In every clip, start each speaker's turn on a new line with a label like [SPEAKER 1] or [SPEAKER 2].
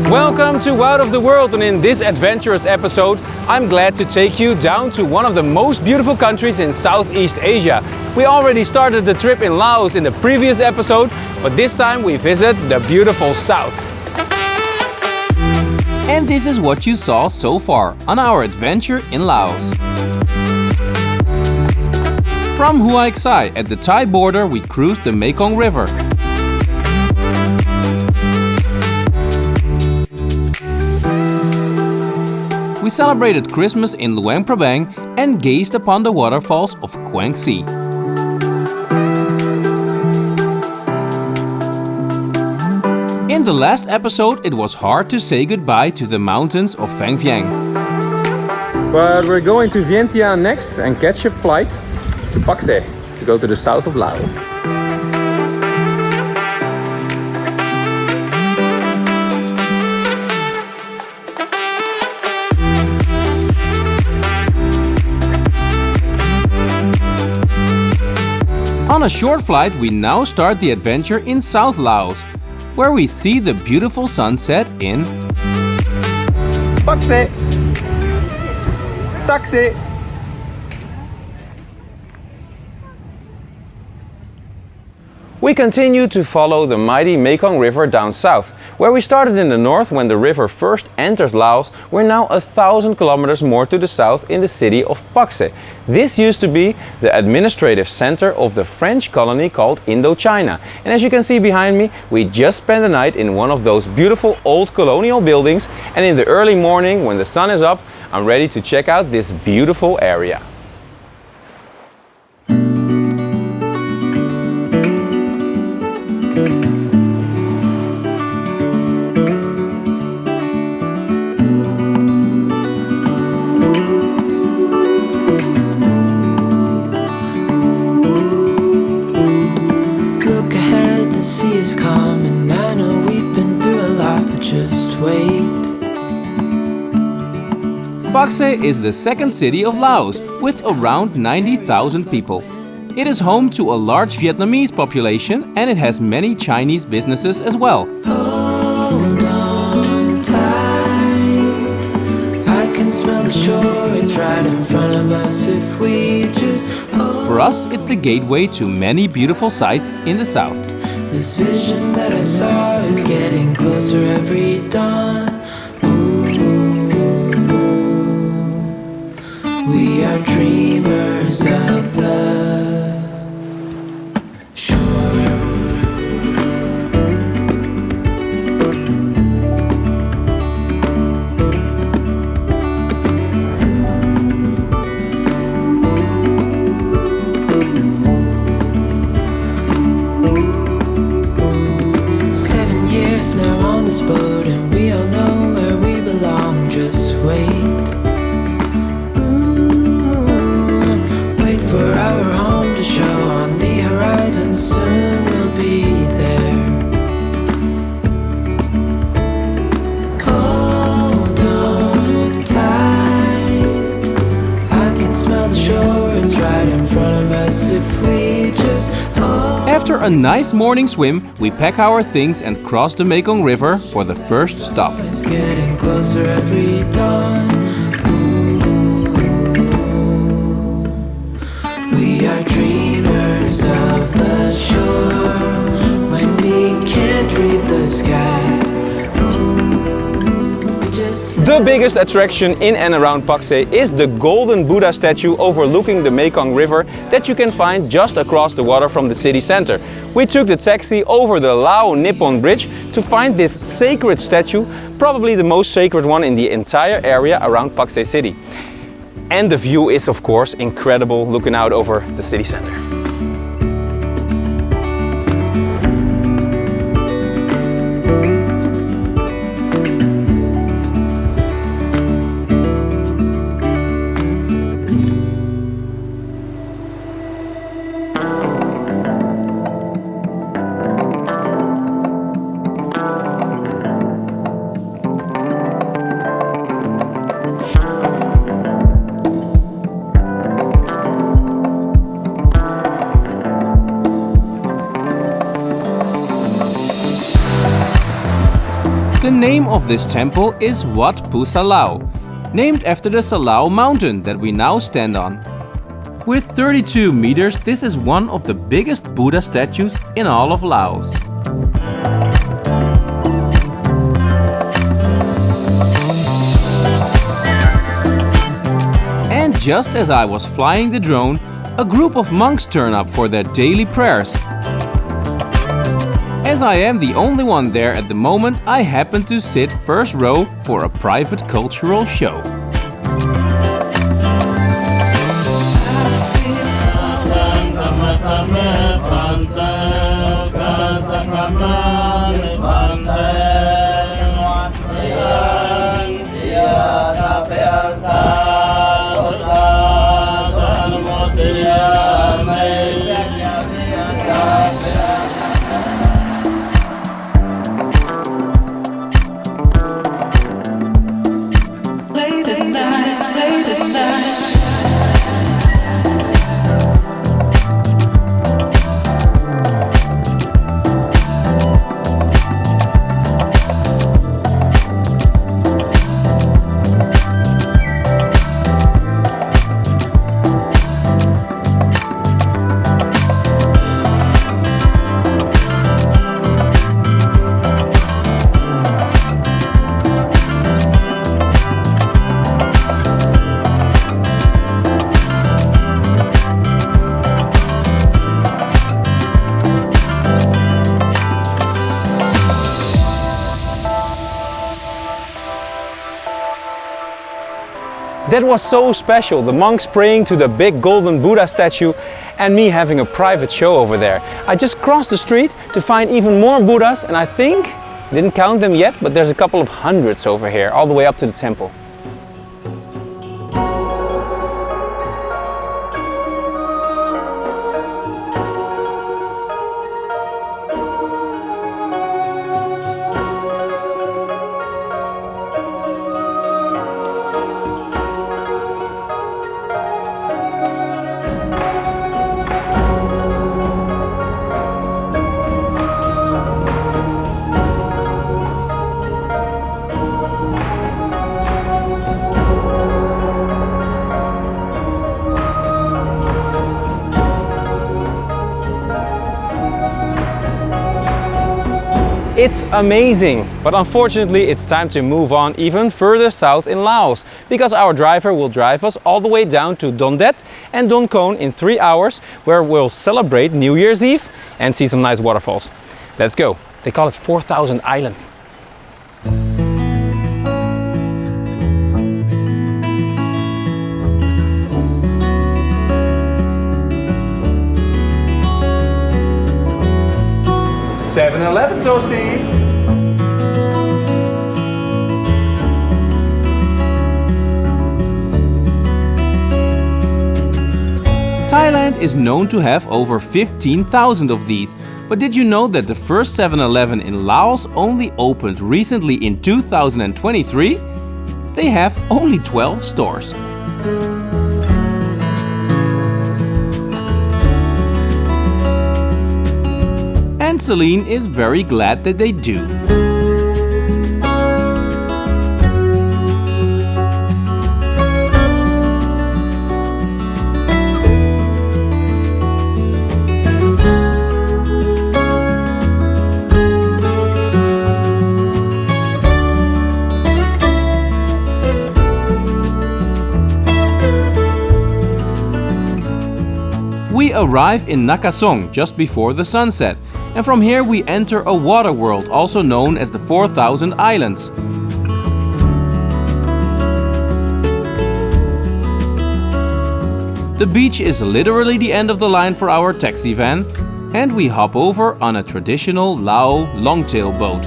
[SPEAKER 1] Welcome to Out of the World, and in this adventurous episode I'm glad to take you down to one of the most beautiful countries in Southeast Asia. We already started the trip in Laos in the previous episode, but this time we visit the beautiful south.
[SPEAKER 2] And this is what you saw so far on our adventure in Laos. From Huai Xai at the Thai border we cruised the Mekong River. We celebrated Christmas in Luang Prabang and gazed upon the waterfalls of Khone Phapheng. In the last episode, it was hard to say goodbye to the mountains of Phan Vieng.
[SPEAKER 1] But we're going to Vientiane next and catch a flight to Pakse to go to the south of Laos.
[SPEAKER 2] On a short flight, we now start the adventure in South Laos, where we see the beautiful sunset in
[SPEAKER 1] Pakse! Taxi! We continue to follow the mighty Mekong River down south. Where we started in the north when the river first enters Laos, we're now 1,000 kilometers more to the south in the city of Pakse. This used to be the administrative center of the French colony called Indochina. And as you can see behind me, we just spent the night in one of those beautiful old colonial buildings, and in the early morning when the sun is up, I'm ready to check out this beautiful area.
[SPEAKER 2] Pakse is the second city of Laos, with around 90,000 people. It is home to a large Vietnamese population and it has many Chinese businesses as well.
[SPEAKER 3] Hold on tight, I can smell the shore, it's right in front of us if we just hold.
[SPEAKER 2] For us, it's the gateway to many beautiful sights in the south.
[SPEAKER 3] This vision that I saw is getting closer every dawn. We are dreamers of the shore. Seven years now on this boat, and we all know where we belong. Just wait. For our home to show on the horizon, soon we'll be there. Hold on tight, I can smell the shore, it's right in front of us if we just hold.
[SPEAKER 2] After a nice morning swim, we pack our things and cross the Mekong River for the first stop.
[SPEAKER 3] It's getting closer every dawn. We are dreamers of the shore when we can't read the sky.
[SPEAKER 1] The biggest attraction in and around Pakse is the golden Buddha statue overlooking the Mekong River that you can find just across the water from the city center. We took the taxi over the Lao Nippon Bridge to find this sacred statue, probably the most sacred one in the entire area around Pakse city. And the view is of course incredible, looking out over the city center.
[SPEAKER 2] The name of this temple is Wat Phousalao, named after the Salao mountain that we now stand on. With 32 meters, this is one of the biggest Buddha statues in all of Laos. And just as I was flying the drone, a group of monks turn up for their daily prayers. As I am the only one there at the moment, I happen to sit first row for a private cultural show.
[SPEAKER 1] That was so special, the monks praying to the big golden Buddha statue and me having a private show over there. I just crossed the street to find even more Buddhas, and I think, didn't count them yet, but there's a couple of hundreds over here, all the way up to the temple. It's amazing, but unfortunately it's time to move on even further south in Laos, because our driver will drive us all the way down to Don Det and Don Khone in 3 hours, where we'll celebrate New Year's Eve and see some nice waterfalls. Let's go. They call it 4,000 islands. $7-11 toasties.
[SPEAKER 2] Thailand is known to have over 15,000 of these, but did you know that the first 7-Eleven in Laos only opened recently in 2023? They have only 12 stores. And Celine is very glad that they do. We arrive in Na Kha Song just before the sunset, and from here we enter a water world also known as the 4,000 Islands. The beach is literally the end of the line for our taxi van, and we hop over on a traditional Lao longtail boat.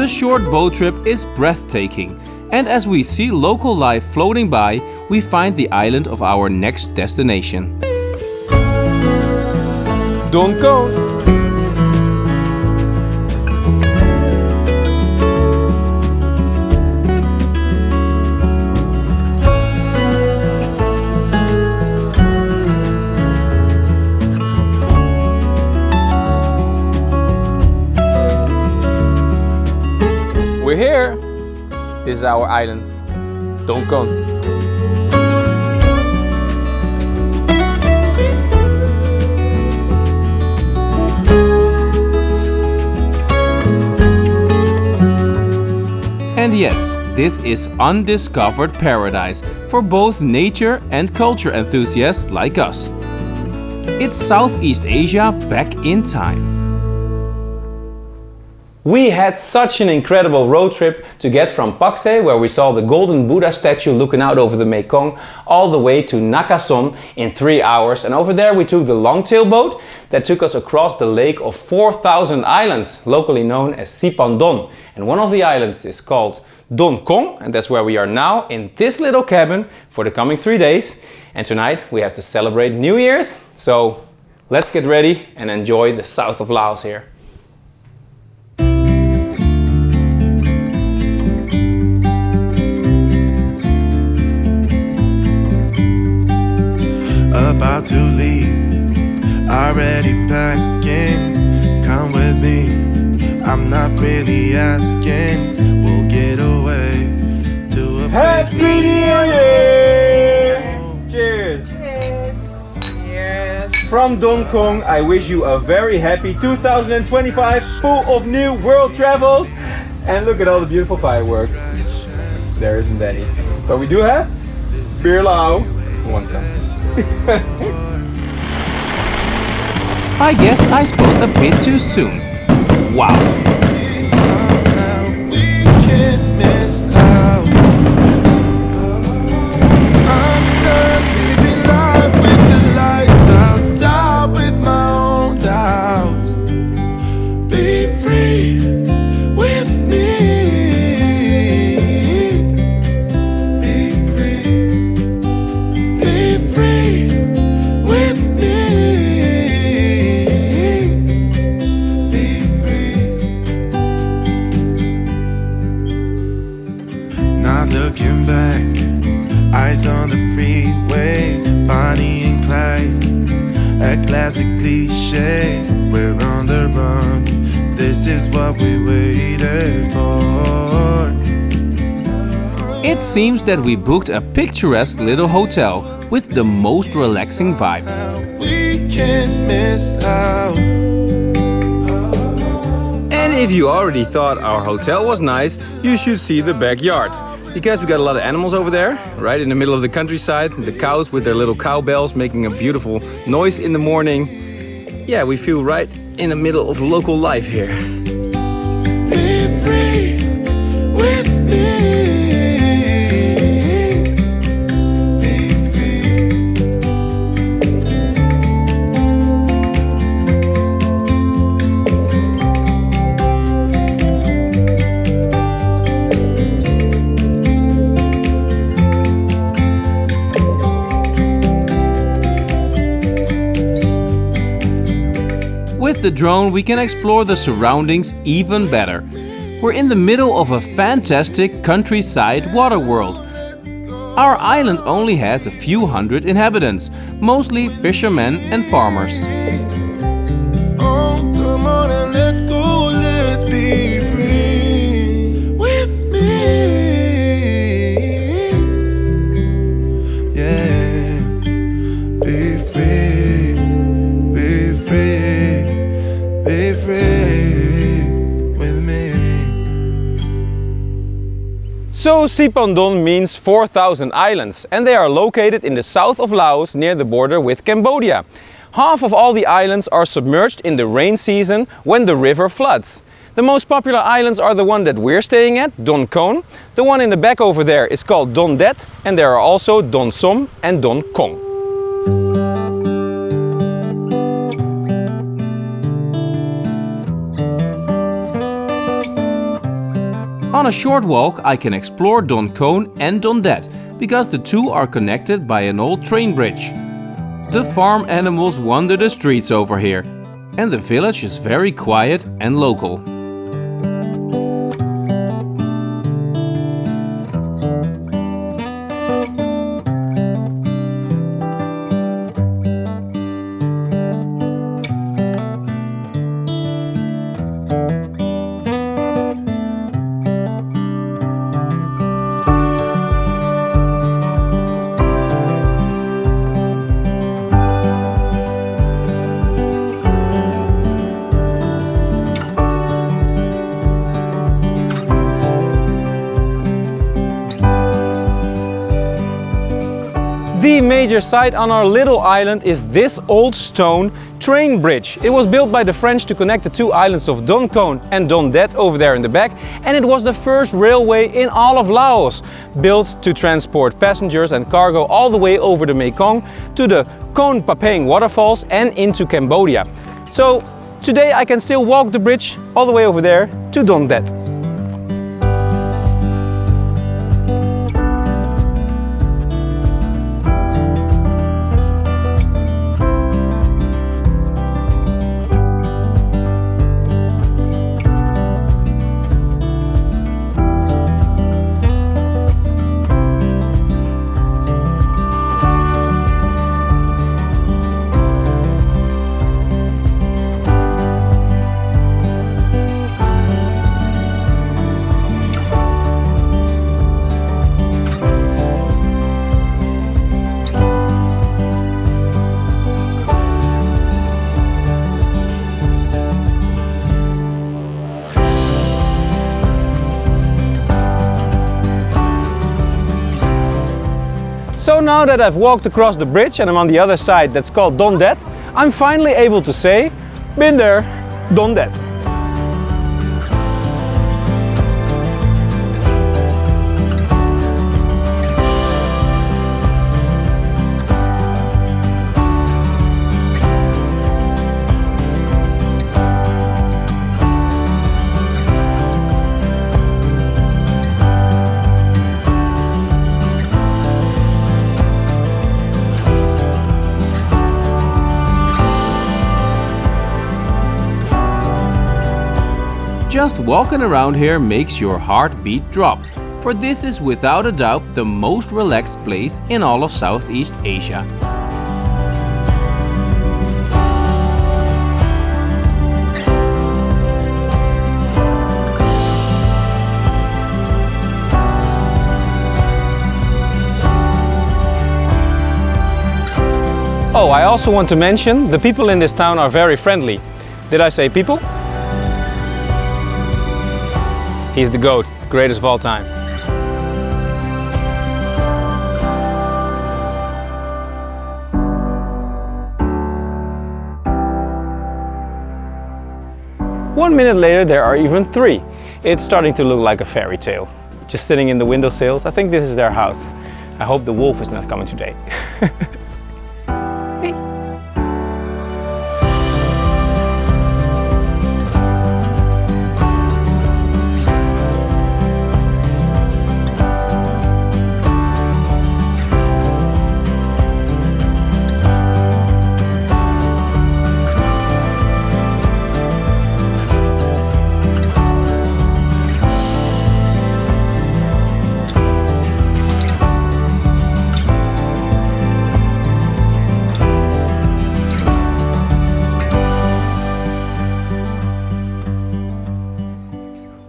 [SPEAKER 2] The short boat trip is breathtaking, and as we see local life floating by, we find the island of our next destination.
[SPEAKER 1] Don Khone. We're here. This is our island, Don Khone.
[SPEAKER 2] And yes, this is undiscovered paradise for both nature and culture enthusiasts like us. It's Southeast Asia back in time.
[SPEAKER 1] We had such an incredible road trip to get from Pakse, where we saw the golden Buddha statue looking out over the Mekong, all the way to Na Kha Song in 3 hours. And over there we took the longtail boat that took us across the lake of 4,000 islands, locally known as Phan Don. And one of the islands is called Don Khone, and that's where we are now in this little cabin for the coming 3 days. And tonight we have to celebrate New Year's, so let's get ready and enjoy the south of Laos here.
[SPEAKER 4] About to leave, already packing. Come with me, I'm not really asking. We'll get away to a
[SPEAKER 1] Happy New Year! Cheers!
[SPEAKER 5] Cheers. Cheers.
[SPEAKER 1] From Don Khone, I wish you a very happy 2025, full of new world travels. And look at all the beautiful fireworks. There isn't any, but we do have Phousalao. Who wants some?
[SPEAKER 2] I guess I spoke a bit too soon. Wow.
[SPEAKER 4] somehow we can't miss out. I'm done living life with the lights out, die with my own doubts. Be free with me. Be free. Be free with me. Be free. Not looking back, eyes on the freeway, Bonnie and Clyde, a classic cliche. We're on the run, this is what we waited for.
[SPEAKER 2] It seems that we booked a picturesque little hotel with the most relaxing vibe.
[SPEAKER 4] We can't miss out.
[SPEAKER 1] And if you already thought our hotel was nice, you should see the backyard. Because we got a lot of animals over there, right in the middle of the countryside. The cows with their little cowbells making a beautiful noise in the morning. Yeah, we feel right in the middle of local life here.
[SPEAKER 4] Be free with me. Be free.
[SPEAKER 2] With the drone, we can explore the surroundings even better. We're in the middle of a fantastic countryside water world. Our island only has a few hundred inhabitants, mostly fishermen and farmers.
[SPEAKER 4] Oh, come on and let's go, let's be free with me. Yeah, be free, be free, be free with me.
[SPEAKER 1] So Phan Don means 4,000 islands, and they are located in the south of Laos near the border with Cambodia. Half of all the islands are submerged in the rain season when the river floods. The most popular islands are the one that we're staying at, Don Khone. The one in the back over there is called Don Det, and there are also Don Som and Don Khone.
[SPEAKER 2] On a short walk, I can explore Don Khone and Don Det, because the two are connected by an old train bridge. The farm animals wander the streets over here, and the village is very quiet and local.
[SPEAKER 1] The major site on our little island is this old stone train bridge. It was built by the French to connect the two islands of Don Khone and Don Det over there in the back, and it was the first railway in all of Laos, built to transport passengers and cargo all the way over the Mekong to the Khone Phapheng Waterfalls and into Cambodia. So today I can still walk the bridge all the way over there to Don Det. So now that I've walked across the bridge and I'm on the other side that's called Don Det, I'm finally able to say, been there, Don Det.
[SPEAKER 2] Just walking around here makes your heartbeat drop, for this is without a doubt the most relaxed place in all of Southeast Asia.
[SPEAKER 1] Oh, I also want to mention, the people in this town are very friendly. Did I say people? He's the GOAT, greatest of all time. One minute later, there are even three. It's starting to look like a fairy tale. Just sitting in the windowsills. I think this is their house. I hope the wolf is not coming today.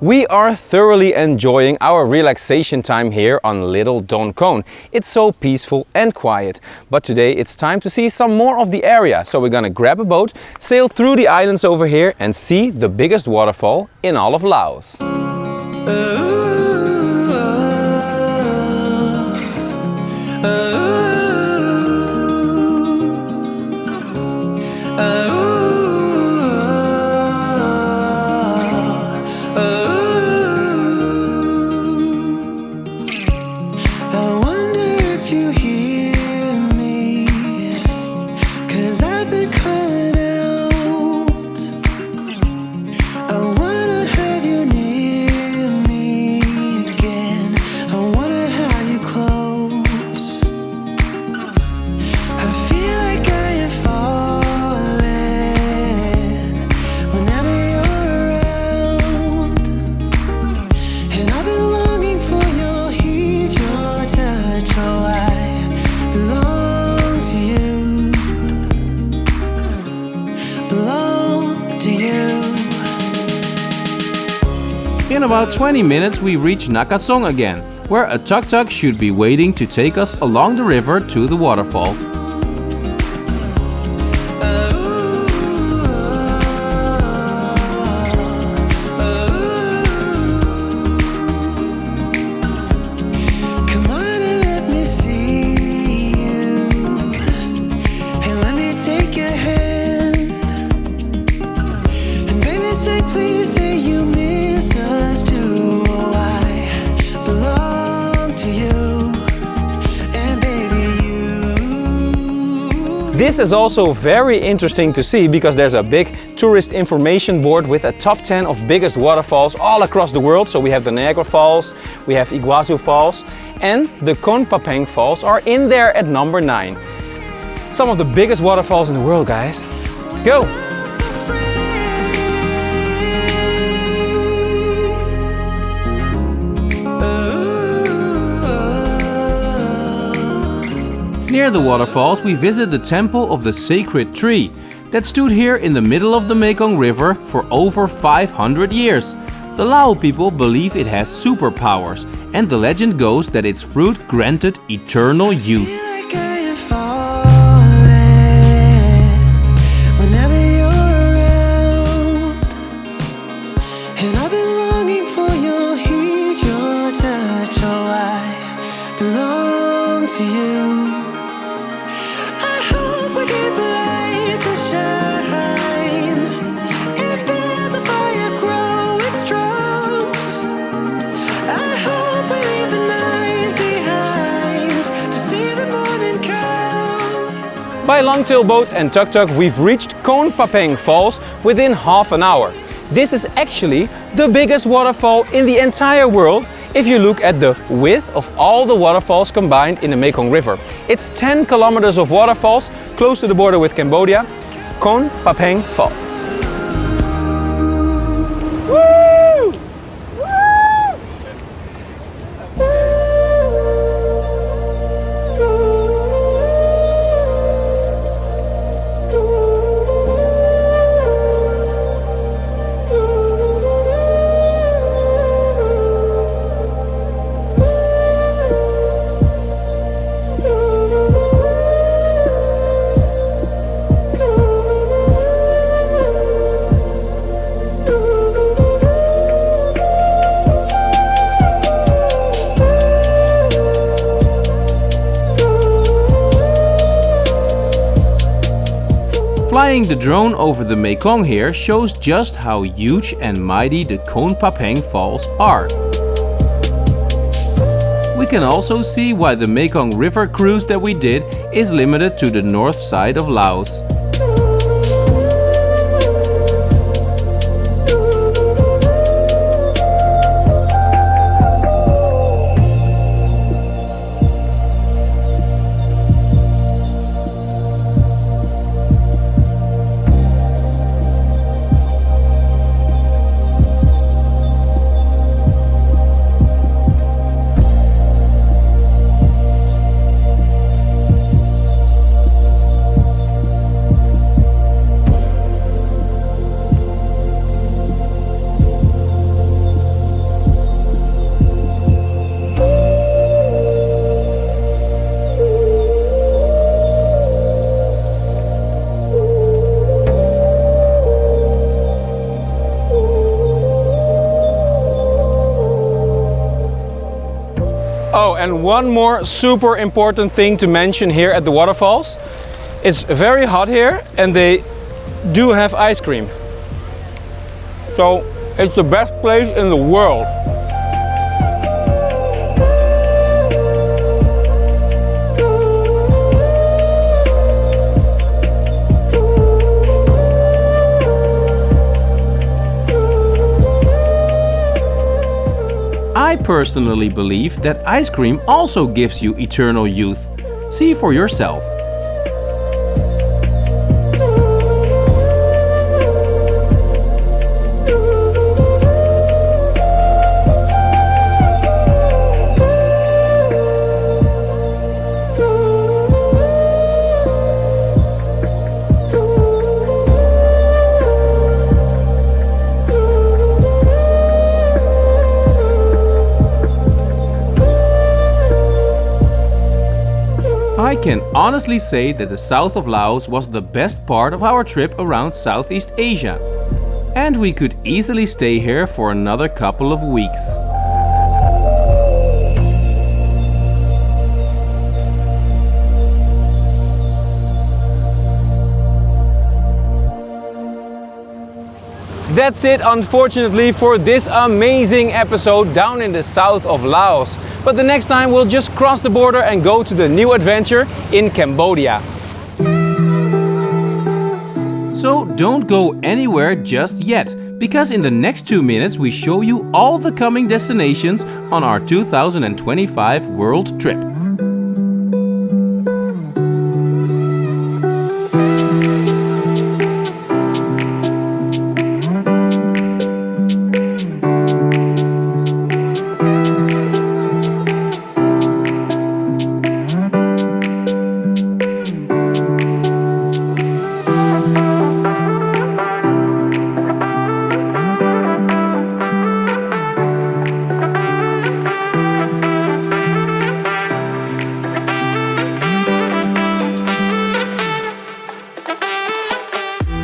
[SPEAKER 1] We are thoroughly enjoying our relaxation time here on Little Don Khone. It's so peaceful and quiet. But today it's time to see some more of the area. So we're gonna grab a boat, sail through the islands over here and see the biggest waterfall in all of Laos.
[SPEAKER 3] I wanna have you near me.
[SPEAKER 2] In about 20 minutes we reach Na Kha Song again, where a tuk-tuk should be waiting to take us along the river to the waterfall.
[SPEAKER 1] This is also very interesting to see because there's a big tourist information board with a top 10 of biggest waterfalls all across the world. So we have the Niagara Falls, we have Iguazu Falls, and the Khone Phapheng Falls are in there at number 9. Some of the biggest waterfalls in the world, guys. Let's go!
[SPEAKER 2] Near the waterfalls we visit the temple of the sacred tree that stood here in the middle of the Mekong River for over 500 years. The Lao people believe it has superpowers, and the legend goes that its fruit granted eternal youth.
[SPEAKER 1] By longtail boat and tuk-tuk we've reached Khone Phapheng Falls within half an hour. This is actually the biggest waterfall in the entire world if you look at the width of all the waterfalls combined in the Mekong River. It's 10 kilometers of waterfalls close to the border with Cambodia. Khone Phapheng Falls. Woo!
[SPEAKER 2] Flying the drone over the Mekong here shows just how huge and mighty the Khone Phapheng Falls are. We can also see why the Mekong River cruise that we did is limited to the north side of Laos.
[SPEAKER 1] Oh, and one more super important thing to mention here at the waterfalls. It's very hot here and they do have ice cream. So it's the best place in the world.
[SPEAKER 2] I personally believe that ice cream also gives you eternal youth. See for yourself. can honestly say that the south of Laos was the best part of our trip around Southeast Asia. And we could easily stay here for another couple of weeks.
[SPEAKER 1] That's it, unfortunately, for this amazing episode down in the south of Laos. But the next time we'll just cross the border and go to the new adventure in Cambodia.
[SPEAKER 2] So don't go anywhere just yet, because in the next 2 minutes we show you all the coming destinations on our 2025 world trip.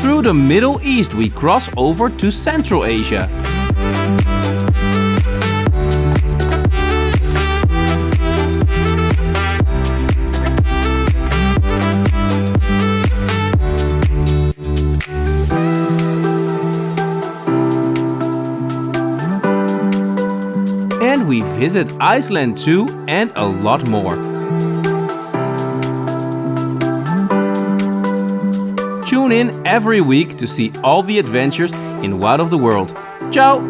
[SPEAKER 2] Through the Middle East we cross over to Central Asia. And we visit Iceland too, and a lot more. Tune in every week to see all the adventures in Wild of the World. Ciao!